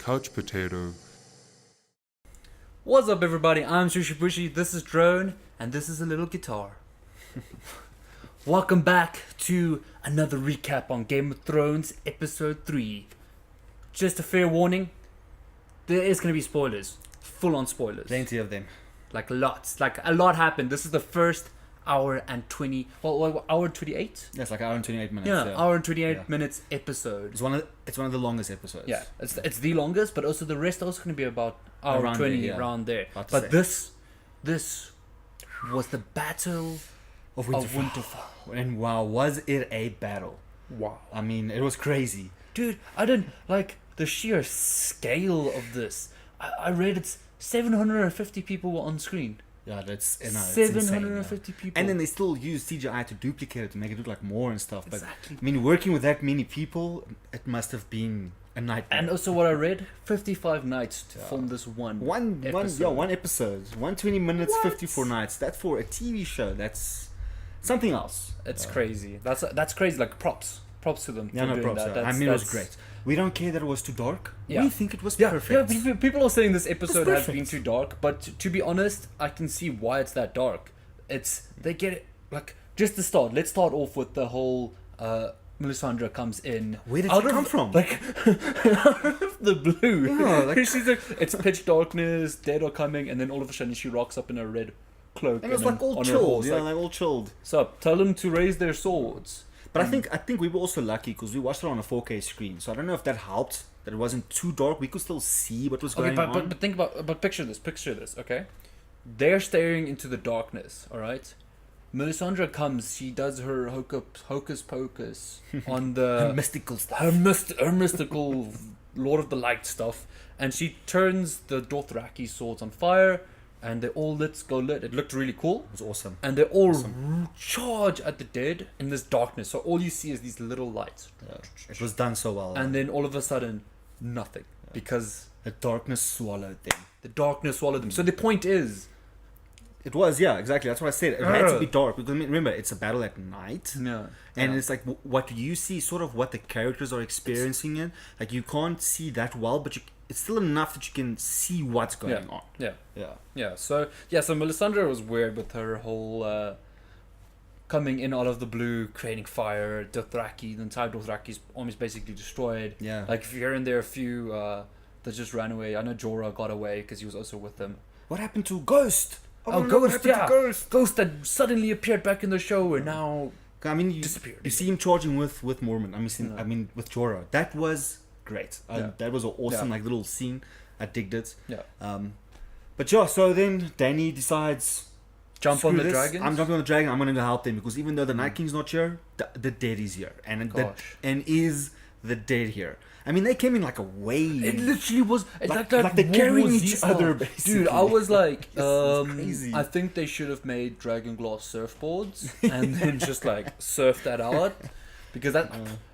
couch potato. What's up, everybody? I'm ShushieBushie, this is Drone, and this is a little guitar. Welcome back to another recap on Game of Thrones Episode 3. Just a fair warning, there is going to be spoilers. Full-on spoilers. Plenty of them. Like lots. Like a lot happened. This is the first hour and 20... Well, hour 28? That's like hour and 28 minutes. Yeah, hour and 28 minutes episode. It's one of the longest episodes. Yeah, it's the longest, but also the rest also going to be about hour Around 20, there, yeah. around there. But this was the Battle Of Winterfell. Winterfell. And wow, was it a battle? Wow. I mean, it was crazy. Dude, I didn't like the sheer scale of this. I read it's 750 people were on screen. Yeah, that's it's 750 insane, people. And then they still use CGI to duplicate it to make it look like more and stuff. But Exactly. I mean, working with that many people, it must have been a nightmare. And also what I read, 55 nights to film this one episode. One episode, 120 minutes, What? 54 nights. That for a TV show, that's something else. It's crazy. That's crazy. Like props to them. Yeah, for no doing props. that. Yeah. I That's- mean, it was that's- great. We don't care that it was too dark. Yeah. We think it was Yeah, perfect. people are saying this episode has perfect. been too dark, but to be honest, I can see why it's that dark. They get it like just to start. Let's start off with the whole Melisandre comes in. Where did out she of- come from? Like out of the blue. Yeah, like- She's like, it's pitch darkness, dead are coming, and then all of a sudden she rocks up in a red cloak. And it was then like all on her chilled, horse, yeah, like, like all chilled. so tell them to raise their swords. But I think we were also lucky because we watched it on a 4K screen, so I don't know if that helped. That it wasn't too dark. We could still see what was Okay, going on. but think about, but picture this, okay? They're staring into the darkness, all right? Melisandre comes, she does her hocus pocus on the mystical stuff. her mystical Lord of the Light stuff, and she turns the Dothraki swords on fire, and they all go lit. It looked really cool, It was awesome. and they all charge at the dead in this darkness. So all you see is these little lights, Yeah, it was done so well. and then all of a sudden, nothing, because the darkness swallowed them. the darkness swallowed them. So the point is, It was, yeah, exactly. That's what I said. It had to be dark because I mean, remember, it's a battle at night. yeah, And yeah. it's like what you see, sort of what the characters are experiencing it. Like you can't see that well, but it's still enough that you can see what's going on. Yeah. So Melisandre was weird with her whole coming in out of the blue, creating fire. Dothraki, the entire Dothraki's almost basically destroyed. Yeah. Like here and there, a few that just ran away. I know Jorah got away because he was also with them. What happened to Ghost? Oh, no, what Ghost, happened to yeah. Ghost? Ghost that suddenly appeared back in the show and now I mean, you disappeared. see him charging with Mormont. Yeah. I mean, with Jorah. That was great. Yeah. That was an awesome Yeah. like little scene. I digged it. Yeah. But yeah, so then Dany decides, Jump on "Screw the this. dragons. I'm jumping on the dragon. I'm going to go help them because even though the Night King's not here, the dead is here, and Gosh. is the dead here. I mean, they came in like a wave. It literally was Like that they're World carrying War Z each style. other, Dude, basically. I was like, It's crazy. I think they should have made dragon glass surfboards and then just like surf that out because that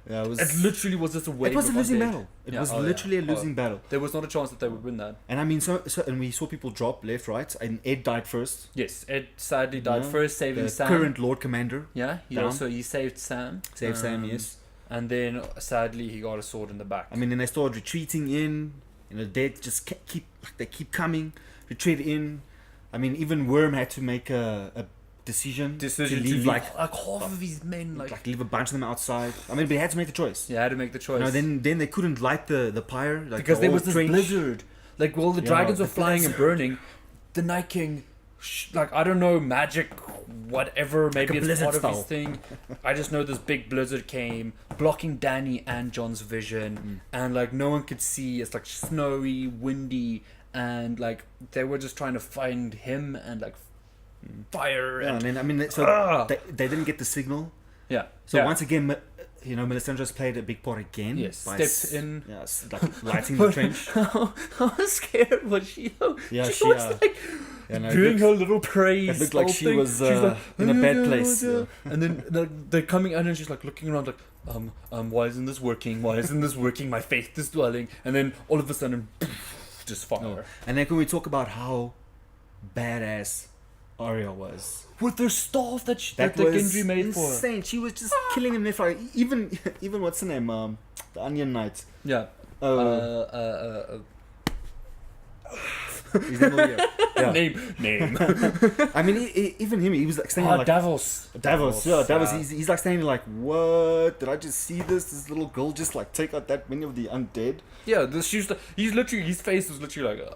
Yeah, it was. it literally was just a wave. It was a of losing undead. battle. It Yeah, was oh, yeah. literally a Oh. losing battle. There was not a chance that they would win that. And I mean, so and we saw people drop left, right, and Ed died first. Yes, Ed sadly died Yeah. first, saving The Sam. current Lord Commander Yeah, down. he saved Sam. saved Sam. Um, Yes. And then sadly he got a sword in the back. I mean, then they started retreating in. You know, the dead just keep coming, retreat in. I mean, even Worm had to make a decision to leave like half of his men leave a bunch of them outside. I mean, but he had to make the choice. yeah, I had to make the choice. No, then they couldn't light the pyre like because the there old was this trench. blizzard. Like while the Yeah, dragons were the flying and blizzard. burning, the Night King, like I don't know, magic, whatever, maybe a it's blizzard part of style. his thing. I just know this big blizzard came, blocking Dany and Jon's vision, and like no one could see. It's like snowy, windy, and like they were just trying to find him and like fire Yeah, and and then I mean, so Ah! they didn't get the signal. yeah. So yeah. once again, you know, Melisandre's played a big part again. Yes, by stepped in. Yes, like lighting the trench. How scared was she though? Yeah, she was like Yeah, no, it doing looked- her little praise. it looked like whole she thing. was, She's like, in a bad place, yeah. And then they're coming in and she's like looking around like, why isn't this working? Why isn't this working? My faith is dwelling. And then all of a sudden, just fire. Oh. And then can we talk about how badass Arya was? With her staff that That the was Gendry made for her. insane. She was just killing him left, right. Even what's her name? The Onion Knight. Yeah. His name will be, yeah. Name. I mean, even him, he was like standing like Davos. Davos. He's like standing like, what? Did I just see this little girl just like take out that many of the undead? Yeah, he's literally, his face was literally like.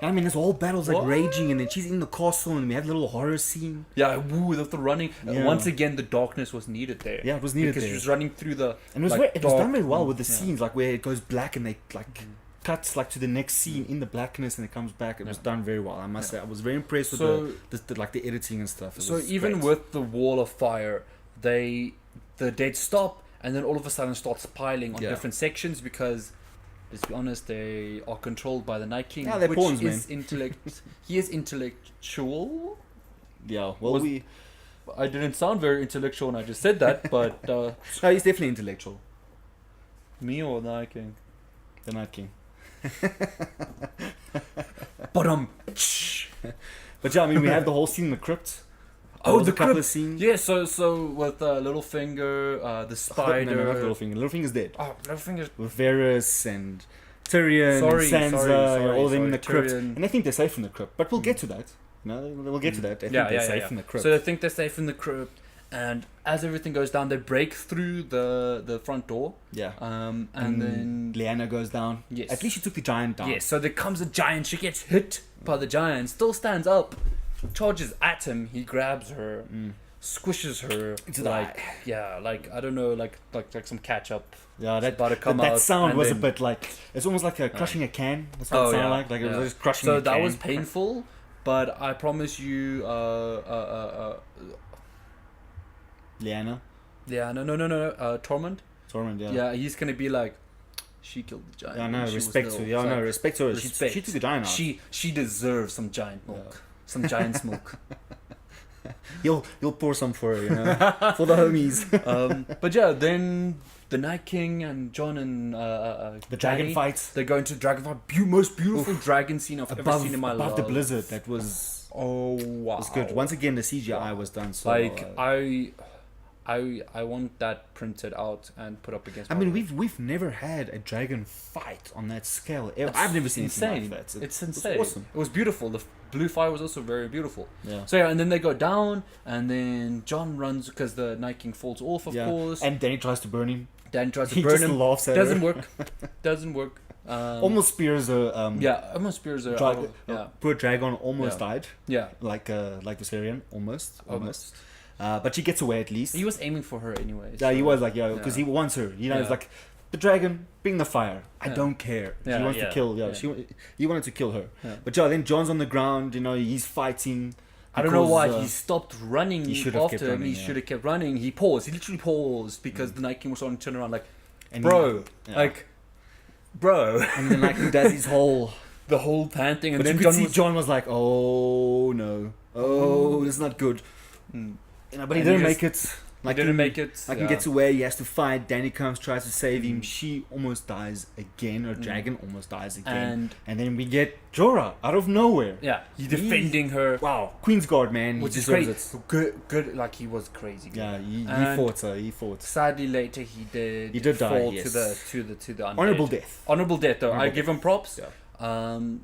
I mean, this whole battle's like what? raging, and then she's in the castle, and we have a little horror scene. Yeah, woo, the running. Yeah. Once again, the darkness was needed there. Yeah, it was needed because there. she was running through the. And it was like, it was done very well with the yeah. scenes, like where it goes black and they like cuts like to the next scene in the blackness, and it comes back. It was done very well. I must say, I was very impressed with the editing and stuff. So even with the wall of fire, the dead stop, and then all of a sudden starts piling on different sections because. Let's be honest, they are controlled by the Night King, they're which pawns, is he is intellectual. Yeah, well, I didn't sound very intellectual when I just said that, but no, he's definitely intellectual. Me or the Night King? The Night King. But But yeah, I mean, we have the whole scene in the crypt. the couple crypt. of scenes. Yeah, so with Littlefinger, the spider. No, not Littlefinger. Littlefinger's dead. Oh, Littlefinger's. With Varys and Tyrion and Sansa, all of them in the crypt. Tyrion. And I think they're safe in the crypt. But we'll get to that. No, we'll get to that. I think they're safe in the crypt. So they think they're safe in the crypt, and as everything goes down, they break through the front door. Yeah. And then Lyanna goes down. Yes. At least she took the giant down. Yes. So there comes a giant. She gets hit by the giant. Still stands up. Charges at him. He grabs her, squishes her. Into like I don't know, like some ketchup. Yeah, that sound was a bit like it's almost like crushing a can. That's what it sounded like. Like it was just crushing. So a can. that was painful, but I promise you, Lyanna. Yeah, no. Tormund. Yeah. Yeah, he's gonna be like, she killed the giant. Yeah, no, she respect was her. little. Yeah, It's no, like, respect her. respect. She took the giant out. She deserves some giant milk, some giant's milk. You'll pour some for her, you know, for the homies. But yeah, then the Night King and Jon and the dragon Dany, fights. They go into dragon fight. Most beautiful dragon scene I've ever seen in my life. Above the blizzard, that was. Oh wow! It was good. Once again, the CGI was done so. Like I want that printed out and put up against. I mean, we've never had a dragon fight on that scale. I've never seen anything like that. It's insane. It was awesome. It was beautiful. The blue fire was also very beautiful. Yeah. So yeah, and then they go down, and then Jon runs because the Night King falls off, of course. And Dany tries to burn him. Dan tries to He burn just him. laughs at Doesn't her. work. Doesn't work. Almost spears her. Almost spears her. Poor dragon almost died. Yeah. Like Viserion, almost. But she gets away at least. He was aiming for her anyway. Yeah, he was like, because he wants her. You know, it's like, the dragon, bring the fire. I don't care. He wants to kill. He wanted to kill her. Yeah. But then Jon's on the ground. You know, he's fighting. I don't know why he stopped running after him. He running, should have kept running. He paused. He literally paused because the Night King was starting to turn around like, and bro. And then he does his whole... The whole panting. And but then Jon was like, oh no. Oh, this is not good. You know, but he didn't make it. He didn't make it. He gets away. He has to fight. Dany comes, tries to save him. She almost dies again. Her dragon almost dies again. And then we get Jorah out of nowhere. Yeah, he's defending her. Wow, Queensguard, man. Which is crazy. Good. Like he was crazy. Good. Yeah, he fought. Sadly, later he did. He did fall die. Yes. to the undead. Honorable death. Honorable death, though. I give him props. Yeah.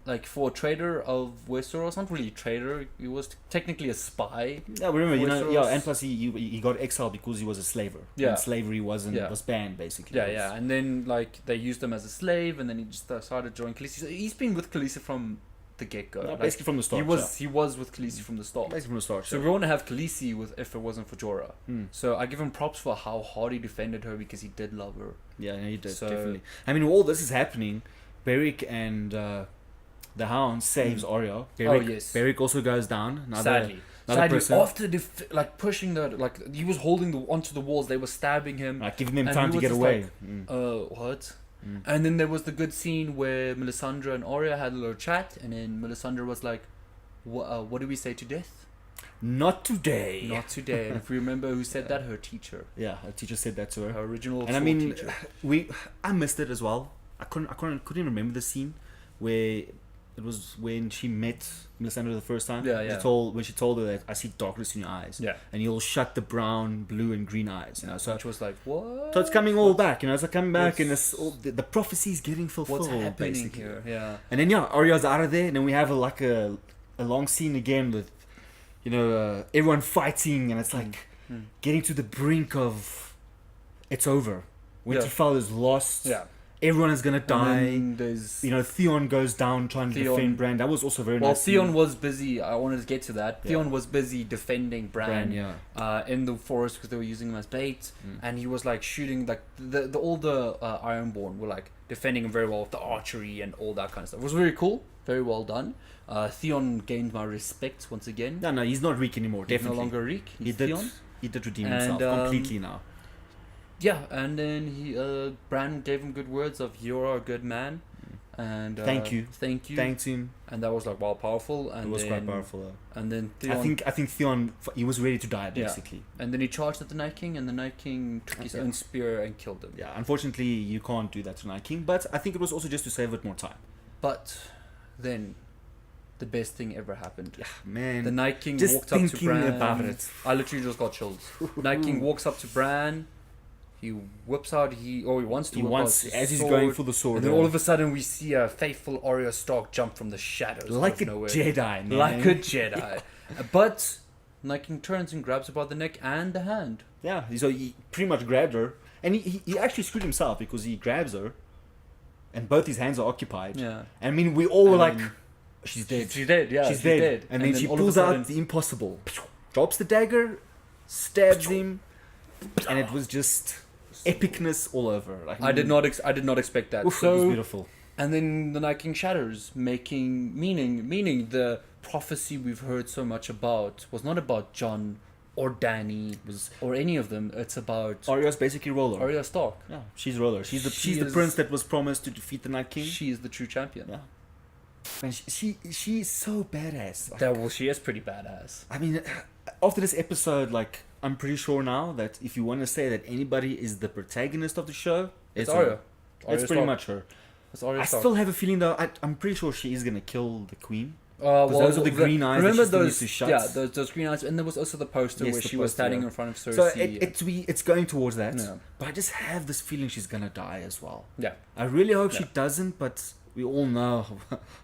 Like for a trader of Westeros, not really a trader. He was technically a spy. Yeah, remember, and plus he got exiled because he was a slaver. Yeah, and slavery was banned basically. Yeah, and then they used him as a slave, and then he just started joining Khaleesi. So he's been with Khaleesi from the get go. Yeah, basically from the start. He was with Khaleesi from the start. Basically from the start. So we want to have Khaleesi if it wasn't for Jorah. So I give him props for how hard he defended her because he did love her. Yeah, he did definitely. I mean, all this is happening. Beric and the Hound saves Arya. Beric also goes down. Sadly, person. After pushing he was holding onto the walls. They were stabbing him, giving them time to get away. What? And then there was the good scene where Melisandre and Arya had a little chat, and then Melisandre was like, "What do we say to death?" Not today. Not today. And if we remember who said that, her teacher. Yeah, her teacher said that to her. Her original. And I mean, teacher. I missed it as well. I couldn't remember the scene where It was when she met Melisandre the first time. Yeah, yeah. When she told her that I see darkness in your eyes. Yeah. And you'll shut the brown, blue, and green eyes. You know, so which was like, what? So it's coming all back. You know, it's like coming back, and the prophecy is getting fulfilled. What's happening basically. here? Yeah. And then Arya's out of there, and then we have a long scene again with, everyone fighting, and it's like getting to the brink of, it's over. Winterfell is lost. Yeah. Everyone is gonna die. There's Theon goes down trying to defend Bran. That was also very nice. Well, Theon was busy. I wanted to get to that. Yeah. Theon was busy defending Bran in the forest because they were using him as bait, and he was like shooting like all the Ironborn were like defending him very well with the archery and all that kind of stuff. It was very cool, very well done. Theon gained my respect once again. No, he's not Reek anymore. Definitely, he's no longer Reek. He's Theon. He did redeem himself completely now. Yeah, and then Bran gave him good words of "You're a good man," and thank you. Thanked him, and that was like powerful. And it was quite powerful. And then Theon, I think Theon, he was ready to die basically. Yeah. And then he charged at the Night King, and the Night King took his own spear and killed him. Yeah, unfortunately you can't do that to Night King, but I think it was also just to save it more time. But then, the best thing ever happened. Yeah, man. The Night King just walked up to Bran. About it. I literally just got chills. Night King walks up to Bran. He whips out. He wants to. As he's going for the sword. And then all of a sudden, we see a faithful Arya Stark jump from the shadows, like a nowhere. Jedi, man. Like a Jedi. But Night King turns and grabs her by the neck and the hand. Yeah, so he pretty much grabbed her, and he actually screwed himself because he grabs her, and both his hands are occupied. Yeah. I mean, we all were like, she's dead. She's dead. Yeah, she's dead. And then she pulls out the impossible, drops the dagger, stabs him, and it was just epicness all over. Like, I did not expect that. Oof, so it was beautiful. And then the Night King shatters, meaning the prophecy we've heard so much about was not about Jon or Dany or any of them. It's about Arya's basically Roller. Arya Stark. Yeah, she's Roller. She's the prince that was promised to defeat the Night King. She is the true champion. Yeah. And she's so badass. Like, she is pretty badass. I mean, after this episode, like, I'm pretty sure now that if you want to say that anybody is the protagonist of the show, it's Arya. It's pretty much her. It's Arya I Stark. still have a feeling though. I'm pretty sure she is gonna kill the queen. Well, those are the green eyes. Remember that those? to shut. Yeah, those green eyes, and there was also the poster where she was standing in front of Cersei. So it's going towards that. Yeah. But I just have this feeling she's gonna die as well. Yeah. I really hope she doesn't, but we all know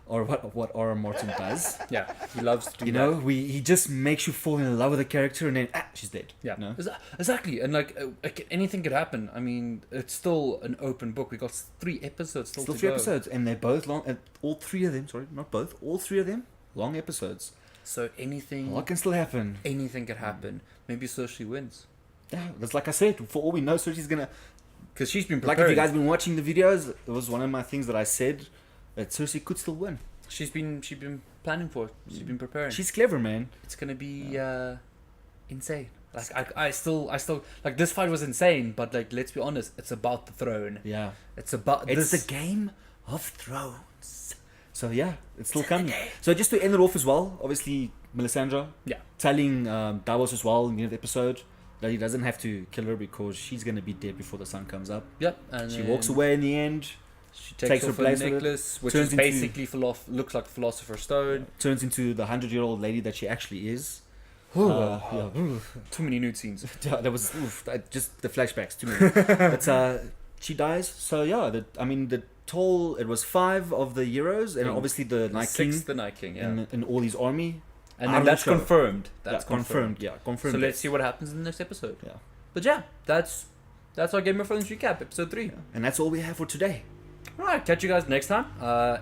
or what R. Martin does. Yeah, he loves to do that. He just makes you fall in love with the character, and then she's dead. Yeah, no? Exactly. And like anything could happen. I mean, it's still an open book. We got 3 episodes still to 3 go. episodes, and they're both long. All 3 of them. Sorry, not both. All 3 of them long episodes. So anything. What can still happen? Anything could happen. Maybe Cersei wins. Yeah, that's like I said. For all we know, Cersei's gonna. Because she's been preparing. Like, if you guys been watching the videos, it was one of my things that I said that Cersei could still win. She's been planning for it. She's been preparing. She's clever, man. It's gonna be insane. Like I still like, this fight was insane, but like, let's be honest, it's about the throne. Yeah, it's about it's the Game of Thrones. So yeah, it's still coming. So just to end it off as well, obviously Melisandre, telling Davos as well in the end of the episode that he doesn't have to kill her because she's gonna be dead before the sun comes up. Yep, and she walks away in the end. She takes off her necklace, which is basically looks like Philosopher's Stone. Turns into the 100-year-old lady that she actually is. Too many nude scenes. That was just the flashbacks. Too many. But she dies. So yeah, the toll. It was 5 of the heroes, and obviously the Night King. The Night King, and all his army. And then that's confirmed. That's confirmed. Yeah, confirmed. So let's see what happens in the next episode. Yeah. But yeah, that's our Game of Thrones recap, episode 3. Yeah. And that's all we have for today. Alright, catch you guys next time.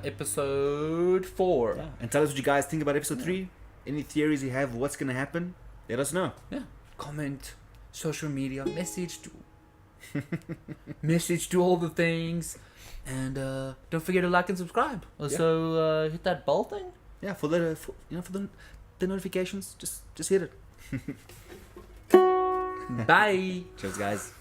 Episode 4. Yeah. And tell us what you guys think about episode 3. Any theories you have, what's gonna happen? Let us know. Yeah. Comment, social media, message to all the things. And don't forget to like and subscribe. Also hit that bell thing. Yeah, for the notifications, just hit it. Bye. Cheers, guys.